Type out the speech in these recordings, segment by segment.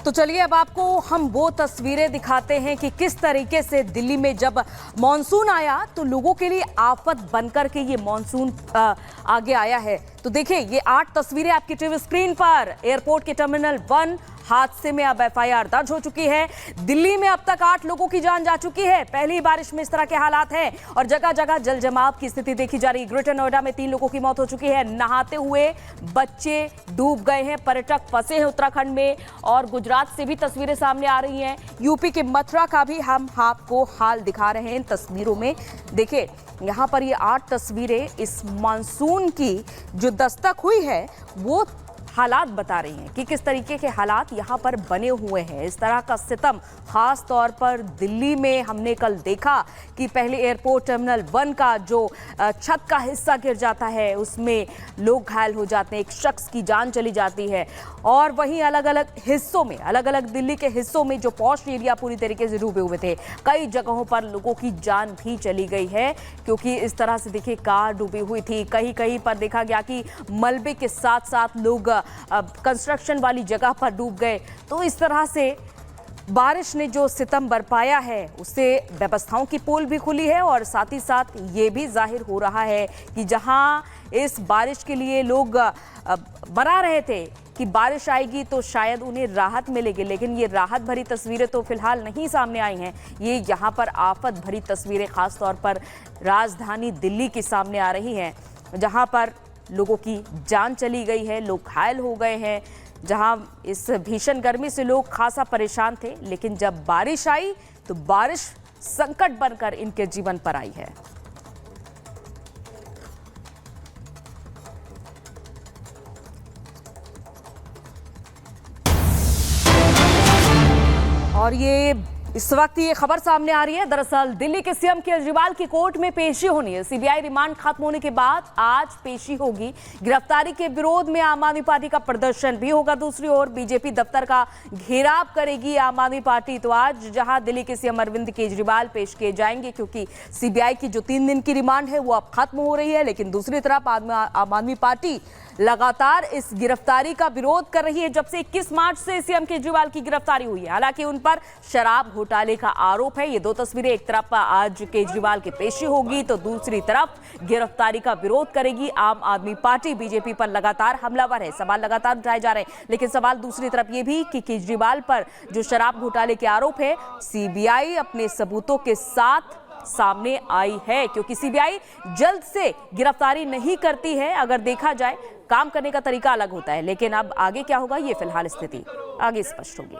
तो चलिए अब आपको हम वो तस्वीरें दिखाते हैं कि किस तरीके से दिल्ली में जब मॉनसून आया तो लोगों के लिए आफत बनकर के ये मॉनसून आगे आया है। तो देखिए ये 8 तस्वीरें आपकी टीवी स्क्रीन पर। एयरपोर्ट के टर्मिनल 1 हादसे में अब एफआईआर दर्ज हो चुकी है। दिल्ली में अब तक 8 लोगों की जान जा चुकी है। पहली बारिश में इस तरह के हालात हैं और जगह जगह जल जमाव की स्थिति देखी जा रही है। ग्रेटर नोएडा में 3 लोगों की मौत हो चुकी है। नहाते हुए बच्चे डूब गए हैं, पर्यटक फंसे हैं उत्तराखंड में। और गुजरात से भी तस्वीरें सामने आ रही हैं। यूपी के मथुरा का भी हम आपको हाल दिखा रहे हैं इन तस्वीरों में। देखिए यहाँ पर ये 8 तस्वीरें इस मानसून की जो दस्तक हुई है वो हालात बता रही हैं कि किस तरीके के हालात यहाँ पर बने हुए हैं। इस तरह का सितम खास तौर पर दिल्ली में हमने कल देखा कि पहले एयरपोर्ट टर्मिनल 1 का जो छत का हिस्सा गिर जाता है उसमें लोग घायल हो जाते हैं, एक शख्स की जान चली जाती है। और वहीं अलग अलग हिस्सों में, अलग अलग दिल्ली के हिस्सों में जो पॉश एरिया पूरी तरीके से डूबे हुए थे, कई जगहों पर लोगों की जान भी चली गई है क्योंकि इस तरह से देखिए कार डूबी हुई थी। कहीं कहीं पर देखा गया कि मलबे के साथ साथ लोग कंस्ट्रक्शन वाली जगह पर डूब गए। तो इस तरह से बारिश ने जो सितम बरपाया है उससे व्यवस्थाओं की पोल भी खुली है और साथ ही साथ ये भी जाहिर हो रहा है कि जहां इस बारिश के लिए लोग बना रहे थे कि बारिश आएगी तो शायद उन्हें राहत मिलेगी, लेकिन ये राहत भरी तस्वीरें तो फिलहाल नहीं सामने आई हैं। ये यहाँ पर आफत भरी तस्वीरें खास तौर पर राजधानी दिल्ली की सामने आ रही हैं, जहाँ पर लोगों की जान चली गई है, लोग घायल हो गए हैं। जहां इस भीषण गर्मी से लोग खासा परेशान थे, लेकिन जब बारिश आई तो बारिश संकट बनकर इनके जीवन पर आई है। और ये इस वक्त ये खबर सामने आ रही है, दरअसल दिल्ली के सीएम केजरीवाल की कोर्ट में पेशी होनी है। सीबीआई रिमांड खत्म होने के बाद आज पेशी होगी। गिरफ्तारी के विरोध में आम आदमी पार्टी का प्रदर्शन भी होगा। दूसरी ओर बीजेपी दफ्तर का घेराव करेगी आम आदमी पार्टी। तो आज जहां दिल्ली के सीएम अरविंद केजरीवाल पेश किए जाएंगे क्योंकि सीबीआई की जो 3 दिन की रिमांड है वो अब खत्म हो रही है, लेकिन दूसरी तरफ आम आदमी पार्टी लगातार इस गिरफ्तारी का विरोध कर रही है। जब से 21 मार्च से सीएम केजरीवाल की गिरफ्तारी हुई है, हालांकि उन पर शराब घोटाले का आरोप है। ये 2 तस्वीरें, एक तरफ आज केजरीवाल की पेशी होगी तो दूसरी तरफ गिरफ्तारी का विरोध करेगी आम आदमी पार्टी। बीजेपी पर लगातार हमलावर है, सवाल लगातार उठाए जा रहे हैं, लेकिन सवाल दूसरी तरफ ये भी कि केजरीवाल पर जो शराब घोटाले के आरोप है, सीबीआई अपने सबूतों के साथ सामने आई है क्योंकि सीबीआई जल्द से गिरफ्तारी नहीं करती है। अगर देखा जाए काम करने का तरीका अलग होता है, लेकिन अब आगे क्या होगा ये फिलहाल स्थिति आगे स्पष्ट होगी।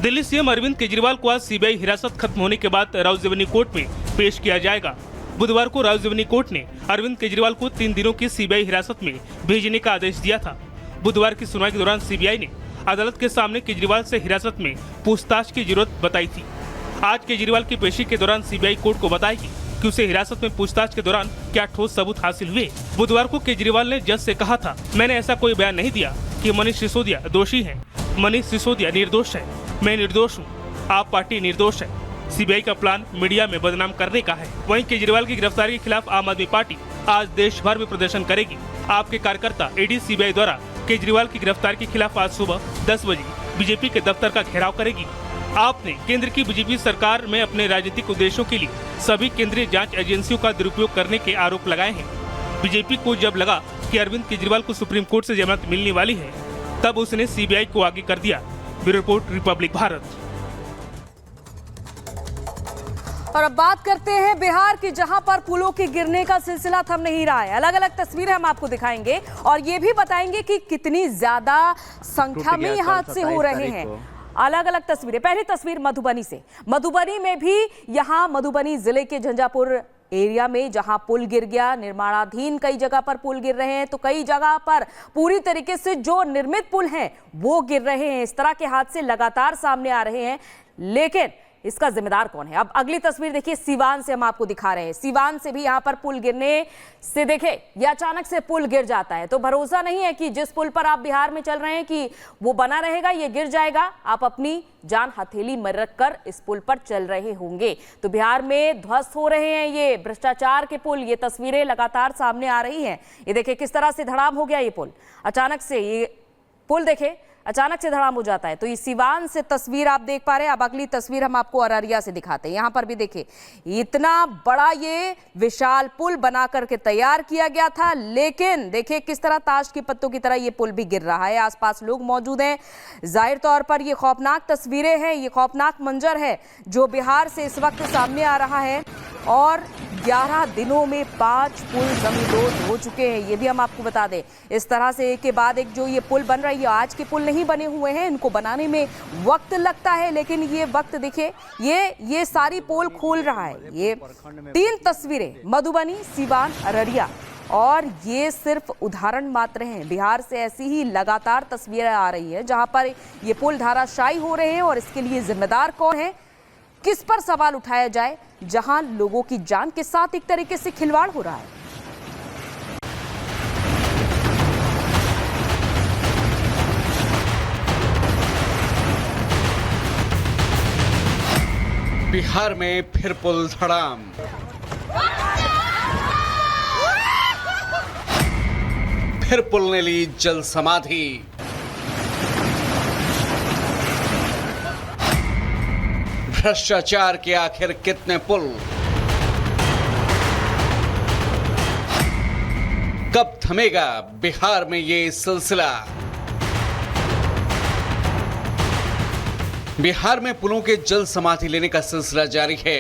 दिल्ली सीएम अरविंद केजरीवाल को आज सीबीआई हिरासत खत्म होने के बाद राउज़ेवनी कोर्ट में पेश किया जाएगा। बुधवार को राउज़ेवनी कोर्ट ने अरविंद केजरीवाल को 3 दिनों की सीबीआई हिरासत में भेजने का आदेश दिया था। बुधवार की सुनवाई के दौरान सीबीआई ने अदालत के सामने केजरीवाल से हिरासत में पूछताछ की जरूरत बताई थी। आज केजरीवाल की पेशी के दौरान सीबीआई कोर्ट को बताएगी कि उसे हिरासत में पूछताछ के दौरान क्या ठोस सबूत हासिल हुए। बुधवार को केजरीवाल ने जज से कहा था, मैंने ऐसा कोई बयान नहीं दिया कि मनीष सिसोदिया दोषी है। मनीष सिसोदिया निर्दोष है, मैं निर्दोष हूँ, आप पार्टी निर्दोष है। सीबीआई का प्लान मीडिया में बदनाम करने का है। वहीं केजरीवाल की गिरफ्तारी के खिलाफ आम आदमी पार्टी आज देश भर में प्रदर्शन करेगी। आपके कार्यकर्ता ईडी सीबीआई द्वारा केजरीवाल की गिरफ्तारी के खिलाफ आज सुबह 10 बजे बीजेपी के दफ्तर का घेराव करेगी। आपने केंद्र की बीजेपी सरकार में अपने राजनीतिक उद्देश्यों के लिए सभी केंद्रीय जांच एजेंसियों का दुरुपयोग करने के आरोप लगाए हैं। बीजेपी को जब लगा कि अरविंद केजरीवाल को सुप्रीम कोर्ट से जमानत मिलने वाली है, तब उसने सीबीआई को आगे कर दिया। Bureau report, Republic Bharat. और अब बात करते हैं बिहार की, जहां पर पुलों के गिरने का सिलसिला थम नहीं रहा है। अलग अलग तस्वीरें हम आपको दिखाएंगे और ये भी बताएंगे कि कितनी ज्यादा संख्या में ये हादसे हो रहे हैं। अलग अलग तस्वीरें। पहली तस्वीर मधुबनी से। मधुबनी में भी यहाँ मधुबनी जिले के झंझापुर एरिया में जहां पुल गिर गया, निर्माणाधीन कई जगह पर पुल गिर रहे हैं, तो कई जगह पर पूरी तरीके से जो निर्मित पुल हैं वो गिर रहे हैं। इस तरह के हादसे लगातार सामने आ रहे हैं, लेकिन इसका जिम्मेदार कौन है? अब अगली तस्वीर देखिए, सीवान से हम आपको दिखा रहे हैं। सीवान से भी यहाँ पर पुल गिरने से देखे ये अचानक से पुल गिर जाता है तो भरोसा नहीं है कि जिस पुल पर आप बिहार में चल रहे हैं कि वो बना रहेगा, ये गिर जाएगा। आप अपनी जान हथेली में रखकर इस पुल पर चल रहे होंगे। तो बिहार में ध्वस्त हो रहे हैं ये भ्रष्टाचार के पुल। ये तस्वीरें लगातार सामने आ रही हैं। ये देखिए किस तरह से धड़ाम हो गया ये पुल। अचानक से ये पुल देखे अचानक से धड़ाम हो जाता है। तो ये सिवान से तस्वीर आप देख पा रहे हैं। अब अगली तस्वीर हम आपको अररिया से दिखाते हैं। यहाँ पर भी देखिए, इतना बड़ा ये विशाल पुल बना करके तैयार किया गया था, लेकिन देखिए किस तरह ताश के पत्तों की तरह ये पुल भी गिर रहा है। आसपास लोग मौजूद हैं। जाहिर तौर पर ये खौफनाक तस्वीरें हैं, ये खौफनाक मंजर है जो बिहार से इस वक्त सामने आ रहा है। और 11 दिनों में 5 पुल जमींदोज हो चुके हैं, ये भी हम आपको बता दें। इस तरह से एक के बाद एक जो ये पुल बन रही है, आज के पुल नहीं बने हुए हैं, इनको बनाने में वक्त लगता है, लेकिन ये वक्त देखिए, ये सारी पोल खोल रहा है। ये 3 तस्वीरें, मधुबनी, सिवान, अररिया, और ये सिर्फ उदाहरण मात्र हैं। बिहार से ऐसी ही लगातार तस्वीरें आ रही है जहां पर ये पुल धाराशायी हो रहे हैं। और इसके लिए जिम्मेदार कौन है, किस पर सवाल उठाया जाए, जहां लोगों की जान के साथ एक तरीके से खिलवाड़ हो रहा है। बिहार में फिर पुल धड़ाम। फिर पुल ने ली जल समाधि। भ्रष्टाचार के आखिर कितने पुल, कब थमेगा बिहार में ये सिलसिला। बिहार में पुलों के जल समाधि लेने का सिलसिला जारी है।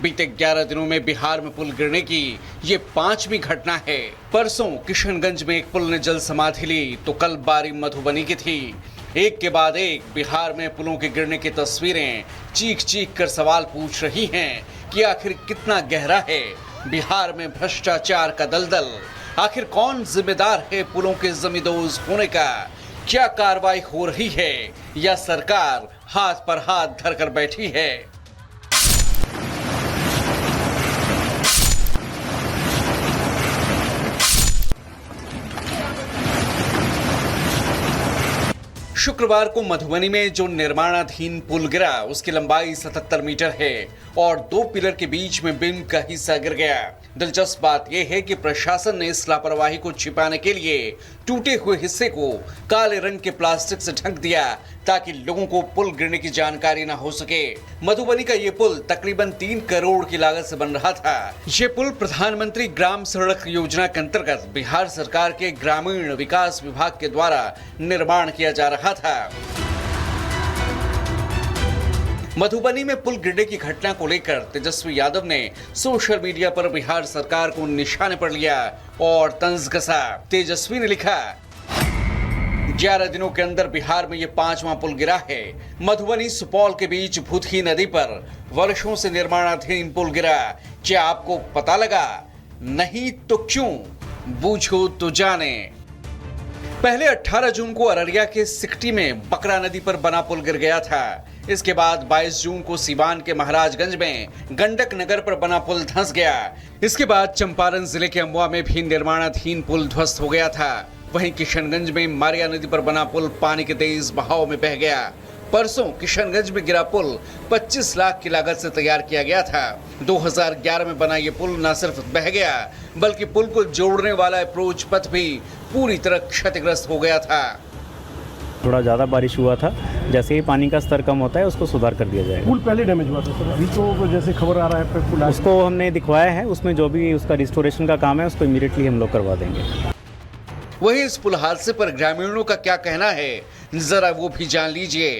बीते 11 दिनों में बिहार में पुल गिरने की ये 5वीं घटना है। परसों किशनगंज में एक पुल ने जल समाधि ली, तो कल बारी मधुबनी की थी। एक के बाद एक बिहार में पुलों के गिरने की तस्वीरें चीख चीख कर सवाल पूछ रही हैं कि आखिर कितना गहरा है बिहार में भ्रष्टाचार का दलदल। आखिर कौन जिम्मेदार है पुलों के जमींदोज होने का। क्या कार्रवाई हो रही है या सरकार हाथ पर हाथ धरकर बैठी है। शुक्रवार को मधुबनी में जो निर्माणाधीन पुल गिरा, उसकी लंबाई 77 मीटर है और 2 पिलर के बीच में बीम का हिस्सा गिर गया। दिलचस्प बात यह है कि प्रशासन ने इस लापरवाही को छिपाने के लिए टूटे हुए हिस्से को काले रंग के प्लास्टिक से ढक दिया, ताकि लोगों को पुल गिरने की जानकारी न हो सके। मधुबनी का ये पुल तकरीबन 3 करोड़ की लागत से बन रहा था। ये पुल प्रधानमंत्री ग्राम सड़क योजना के अंतर्गत बिहार सरकार के ग्रामीण विकास विभाग के द्वारा निर्माण किया जा रहा था। मधुबनी में पुल गिरने की घटना को लेकर तेजस्वी यादव ने सोशल मीडिया पर बिहार सरकार को निशाने पर लिया और तंज कसा। तेजस्वी ने लिखा, 11 दिनों के अंदर बिहार में ये 5वां पुल गिरा है। मधुबनी सुपौल के बीच भूतही नदी पर वर्षों से निर्माणाधीन पुल गिरा। क्या आपको पता लगा? नहीं तो क्यों? बूझो तो जाने। पहले 18 जून को अररिया के सिकटी में बकरा नदी पर बना पुल गिर गया था। इसके बाद 22 जून को सिवान के महाराजगंज में गंडक नगर पर बना पुल धंस गया। इसके बाद चंपारण जिले के अमवा में भी निर्माणाधीन पुल ध्वस्त हो गया था। वहीं किशनगंज में मारिया नदी पर बना पुल पानी के तेज बहाव में बह गया। परसों किशनगंज में गिरा पुल 25 लाख की लागत से तैयार किया गया था। 2011 में बना ये पुल न सिर्फ बह गया, बल्कि पुल को जोड़ने वाला अप्रोच पथ भी पूरी तरह क्षतिग्रस्त हो गया था। थोड़ा ज़्यादा बारिश हुआ था, जैसे ही पानी का स्तर कम होता है उसको सुधार कर दिया जाएगा। पुल पहले डैमेज हुआ था सर, अभी तो जैसे खबर आ रहा है पुल उसको हमने दिखवाया है, उसमें जो भी उसका रिस्टोरेशन का काम है उसको इमीडिएटली हम लोग करवा देंगे। वहीं इस पुल हादसे पर ग्रामीणों का क्या कहना है, जरा वो भी जान लीजिए।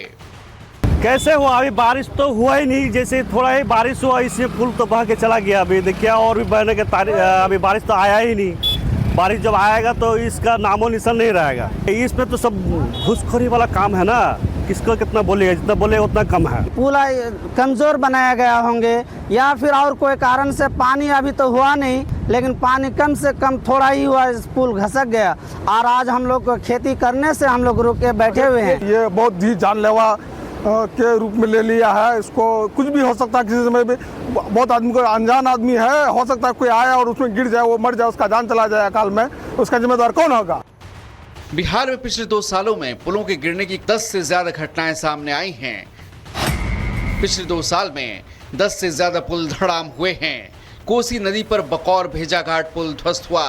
कैसे हुआ? अभी बारिश तो हुआ ही नहीं, जैसे थोड़ा ही बारिश हुआ इससे पुल तो बह के चला गया। अभी देखिए और भी बहने के अभी बारिश तो आया ही नहीं। बारिश जब आएगा तो इसका नामो निशान नहीं रहेगा। इसमें तो सब घुसखोरी वाला काम है ना, किसको कितना बोलेगा, जितना बोलेगा उतना कम है। पुल कमजोर बनाया गया होंगे या फिर और कोई कारण से पानी अभी तो हुआ नहीं, लेकिन पानी कम से कम थोड़ा ही हुआ, इस पुल घसक गया। और आज हम लोग खेती करने से हम लोग रुक के बैठे हुए हैं। ये बहुत ही जानलेवा के रूप में ले लिया है। इसको कुछ भी हो सकता है, किसी समय भी बहुत आदमी को, अनजान आदमी है, हो सकता है कोई आया और उसमें गिर जाए, वो मर जाए, उसका जान चला जाए अकाल में, उसका जिम्मेदार कौन होगा? बिहार में पिछले 2 सालों में पुलों के गिरने की 10 से ज्यादा घटनाएं सामने आई हैं। पिछले 2 साल में 10 से ज्यादा पुल धड़ाम हुए हैं। कोसी नदी पर बकौर भेजा घाट पुल ध्वस्त हुआ।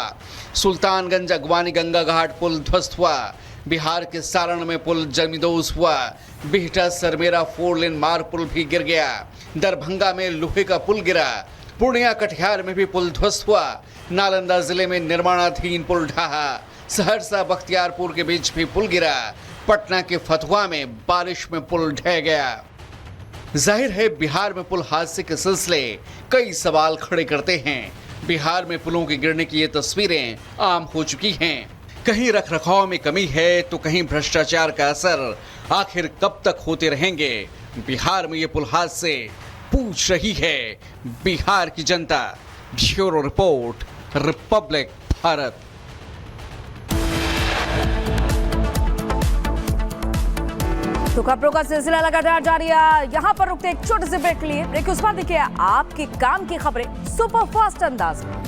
सुल्तानगंज अगवानी गंगा घाट पुल ध्वस्त हुआ। बिहार के सारण में पुल जमींदोज हुआ। बिहटा सरमेरा 4 लेन मार्ग पुल भी गिर गया। दरभंगा में लोहे का पुल गिरा। पूर्णिया कटिहार में भी पुल ध्वस्त हुआ। नालंदा जिले में निर्माणाधीन पुल ढहा। सहरसा बख्तियारपुर के बीच भी पुल गिरा। पटना के फतुहा में बारिश में पुल ढह गया। जाहिर है बिहार में पुल हादसे के सिलसिले कई सवाल खड़े करते हैं। बिहार में पुलों के गिरने की ये तस्वीरें आम हो चुकी हैं। कहीं रखरखाव में कमी है तो कहीं भ्रष्टाचार का असर। आखिर कब तक होते रहेंगे? बिहार में ये पुल हादसे पूछ रही है बिहार की जनता। Bureau report, Republic Bharat. तो खबरों का सिलसिला लगातार जारी है। यहाँ पर रुकते एक छोटे से ब्रेक के लिए। ब्रेक के उस पर देखिए आपके काम की खबरें सुपर फास्ट अंदाज में।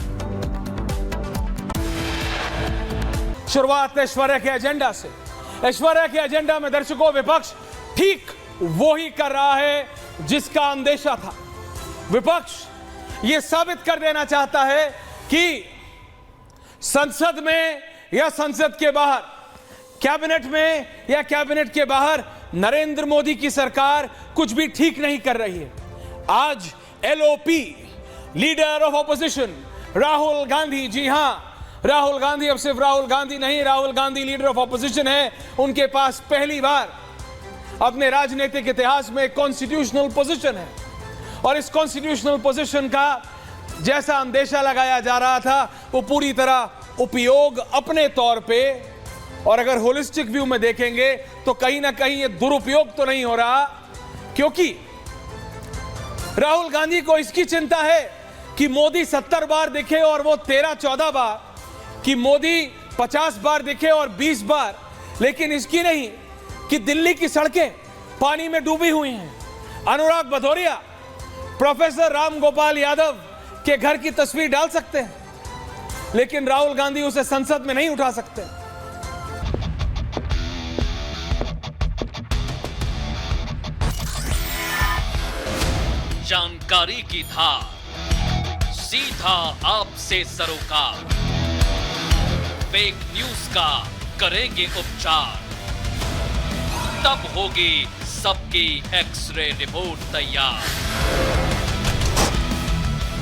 शुरुआत ऐश्वर्या के एजेंडा से। ऐश्वर्या के एजेंडा में दर्शकों विपक्ष ठीक वो ही कर रहा है जिसका अंदेशा था। विपक्ष ये साबित कर देना चाहता है कि संसद में या संसद के बाहर, कैबिनेट में या कैबिनेट के बाहर नरेंद्र मोदी की सरकार कुछ भी ठीक नहीं कर रही है। आज LOP, leader of opposition Rahul Gandhi, जी हां, राहुल गांधी अब सिर्फ राहुल गांधी नहीं, Rahul Gandhi leader of opposition है। उनके पास पहली बार अपने राजनीतिक इतिहास में कॉन्स्टिट्यूशनल पोजीशन है और इस कॉन्स्टिट्यूशनल पोजीशन का जैसा अंदेशा लगाया जा रहा था वो पूरी तरह उपयोग अपने तौर पे, और अगर होलिस्टिक व्यू में देखेंगे तो कहीं ना कहीं ये दुरुपयोग तो नहीं हो रहा, क्योंकि राहुल गांधी को इसकी चिंता है कि मोदी 70 बार दिखे और वो 13-14 बार, कि मोदी 50 बार दिखे और 20 बार, लेकिन इसकी नहीं कि दिल्ली की सड़कें पानी में डूबी हुई हैं। अनुराग भदौरिया प्रोफेसर राम गोपाल यादव के घर की तस्वीर डाल सकते हैं, लेकिन राहुल गांधी उसे संसद में नहीं उठा सकते। जानकारी की धार, सीधा आपसे सरोकार, फेक न्यूज का करेंगे उपचार, तब होगी सबकी एक्सरे रिपोर्ट तैयार।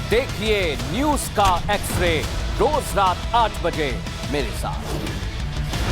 देखिए न्यूज का एक्सरे रोज रात 8 बजे मेरे साथ।